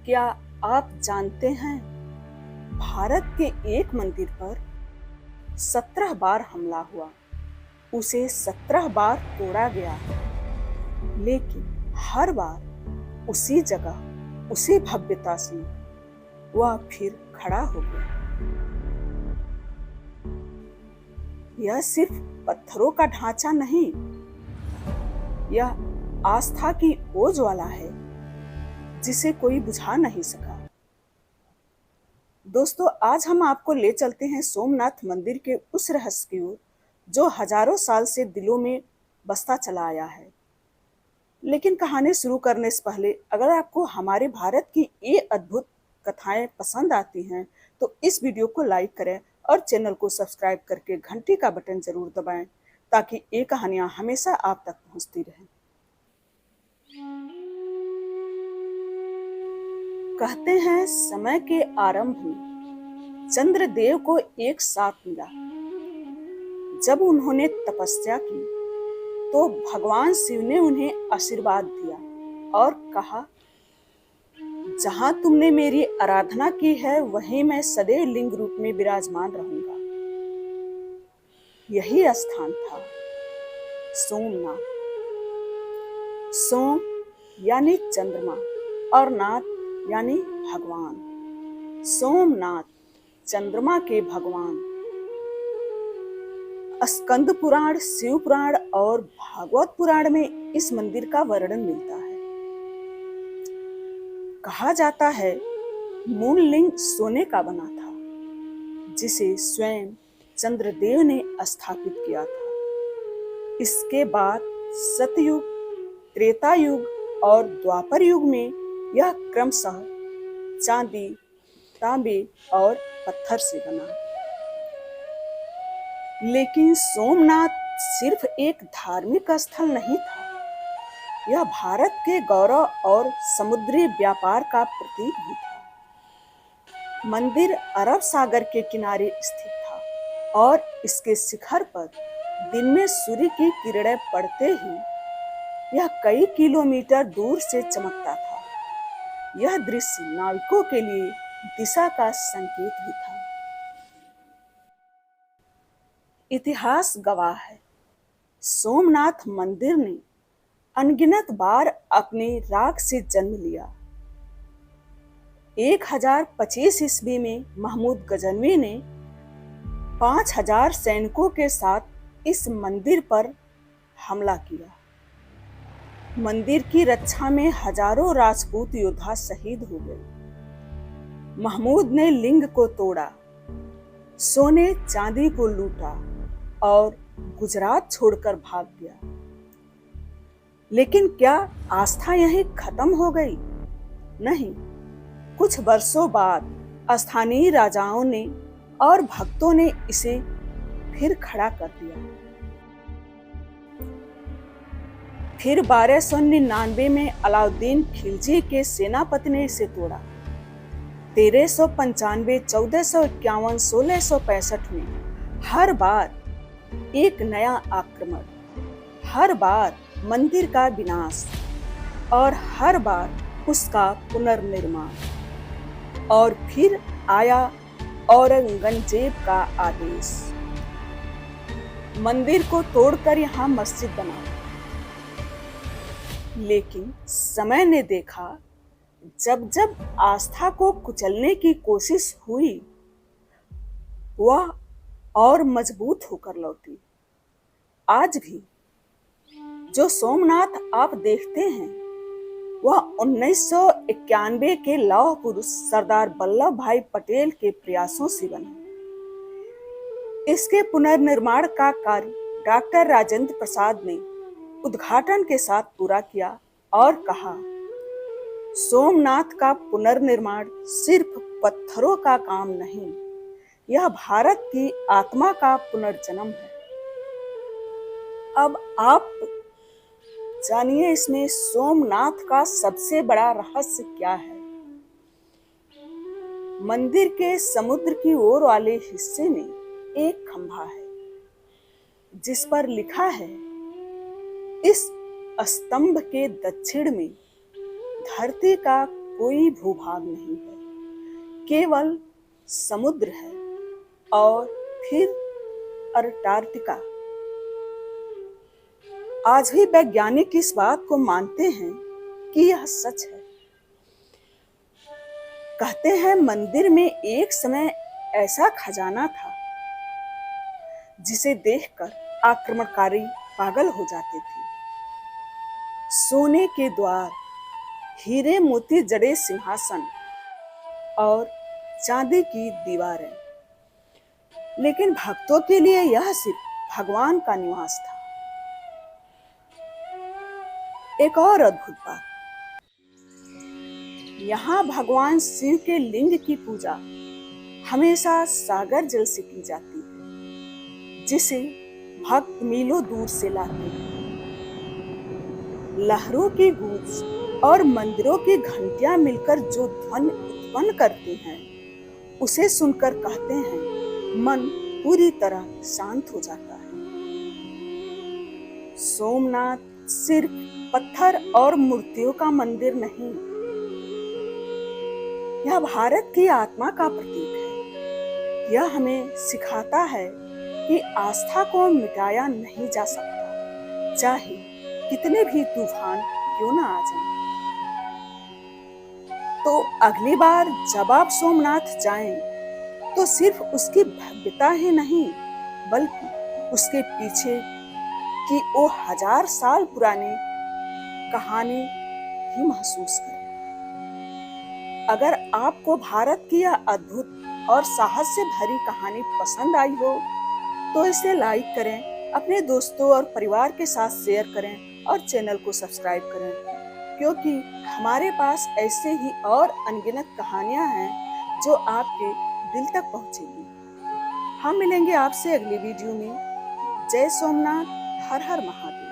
क्या आप जानते हैं भारत के एक मंदिर पर 17 बार हमला हुआ, उसे 17 बार तोड़ा गया, लेकिन हर बार उसी जगह उसी भव्यता से वह फिर खड़ा हो गया। यह सिर्फ पत्थरों का ढांचा नहीं, यह आस्था की ओज वाला है जिसे कोई बुझा नहीं सका। दोस्तों, आज हम आपको ले चलते हैं सोमनाथ मंदिर के उस रहस्य की ओर जो हजारों साल से दिलों में बसता चला आया है। लेकिन कहानी शुरू करने से पहले अगर आपको हमारे भारत की ये अद्भुत कथाएं पसंद आती हैं तो इस वीडियो को लाइक करें और चैनल को सब्सक्राइब करके घंटी का बटन जरूर दबाएं ताकि ये कहानियां हमेशा आप तक पहुंचती रहें। कहते हैं समय के आरंभ में चंद्रदेव को एक साप मिला। जब उन्होंने तपस्या की तो भगवान शिव ने उन्हें आशीर्वाद दिया और कहा, जहां तुमने मेरी आराधना की है वहीं मैं सदैव लिंग रूप में विराजमान रहूंगा। यही स्थान था सोमनाथ। सोम यानी चंद्रमा और नाथ यानी भगवान। सोमनाथ चंद्रमा के भगवान। स्कंद पुराण, शिव पुराण और भागवत पुराण में इस मंदिर का वर्णन मिलता है। कहा जाता है मूल लिंग सोने का बना था जिसे स्वयं चंद्रदेव ने स्थापित किया था। इसके बाद सतयुग, त्रेता युग और द्वापर युग में यह क्रमशः चांदी, तांबे और पत्थर से बना। लेकिन सोमनाथ सिर्फ एक धार्मिक स्थल नहीं था, यह भारत के गौरव और समुद्री व्यापार का प्रतीक भी था। मंदिर अरब सागर के किनारे स्थित था और इसके शिखर पर दिन में सूर्य की किरणें पड़ते ही यह कई किलोमीटर दूर से चमकता था। यह दृश्य नाविकों के लिए दिशा का संकेत भी था। इतिहास गवाह है, सोमनाथ मंदिर ने अनगिनत बार अपने राग से जन्म लिया। 1025 ईस्वी में महमूद गजनवी ने 5000 सैनिकों के साथ इस मंदिर पर हमला किया। मंदिर की रक्षा में हजारों राजपूत योद्धा शहीद हो गए। महमूद ने लिंग को तोड़ा, सोने चांदी को लूटा और गुजरात छोड़कर भाग गया। लेकिन क्या आस्था यहीं खत्म हो गई? नहीं, कुछ वर्षों बाद स्थानीय राजाओं ने और भक्तों ने इसे फिर खड़ा कर दिया। फिर 1299 में अलाउद्दीन खिलजी के सेनापति ने इसे तोड़ा। 1395, 1451, 1665 में हर बार एक नया आक्रमण, हर बार मंदिर का विनाश और हर बार उसका पुनर्निर्माण। और फिर आया औरंगजेब का आदेश, मंदिर को तोड़कर यहाँ मस्जिद बनाओ। लेकिन समय ने देखा, जब जब आस्था को कुचलने की कोशिश हुई वह और मजबूत होकर लौटी। आज भी जो सोमनाथ आप देखते हैं वह 1991 के लौह पुरुष सरदार वल्लभ भाई पटेल के प्रयासों से बना। इसके पुनर्निर्माण का कार्य डॉक्टर राजेंद्र प्रसाद ने उद्घाटन के साथ पूरा किया और कहा, सोमनाथ का पुनर्निर्माण सिर्फ पत्थरों का काम नहीं, यह भारत की आत्मा का पुनर्जन्म है। अब आप जानिए इसमें सोमनाथ का सबसे बड़ा रहस्य क्या है। मंदिर के समुद्र की ओर वाले हिस्से में एक खंभा है जिस पर लिखा है, इस स्तंभ के दक्षिण में धरती का कोई भूभाग नहीं है, केवल समुद्र है और फिर अंटार्कटिका। आज भी वैज्ञानिक इस बात को मानते हैं कि यह सच है। कहते हैं मंदिर में एक समय ऐसा खजाना था जिसे देखकर आक्रमणकारी पागल हो जाते थे। सोने के द्वार, हीरे मोती जड़े सिंहासन और चांदी की दीवारें, लेकिन भक्तों के लिए यह सिर्फ भगवान का निवास था। एक और अद्भुत बात, यहाँ भगवान शिव के लिंग की पूजा हमेशा सागर जल से की जाती है, जिसे भक्त मीलों दूर से लाते हैं। लहरों की गूंज और मंदिरों की घंटियां मिलकर जो ध्वनि उत्पन्न करती हैं, उसे सुनकर कहते हैं मन पूरी तरह शांत हो जाता है। सोमनाथ सिर्फ पत्थर और मूर्तियों का मंदिर नहीं, यह भारत की आत्मा का प्रतीक है। यह हमें सिखाता है कि आस्था को मिटाया नहीं जा सकता, चाहे कितने भी तूफान क्यों ना आ जाएं। तो अगली बार जब आप सोमनाथ जाएं, तो सिर्फ उसकी भव्यता ही नहीं, बल्कि उसके पीछे की वो 1000 साल पुरानी कहानी भी महसूस करें। अगर आपको भारत की यह अद्भुत और साहस से भरी कहानी पसंद आई हो, तो इसे लाइक करें, अपने दोस्तों और परिवार के साथ शेयर करें और चैनल को सब्सक्राइब करें, क्योंकि हमारे पास ऐसे ही और अनगिनत कहानियां हैं जो आपके दिल तक पहुंचेंगी। हम मिलेंगे आपसे अगली वीडियो में। जय सोमनाथ, हर हर महादेव।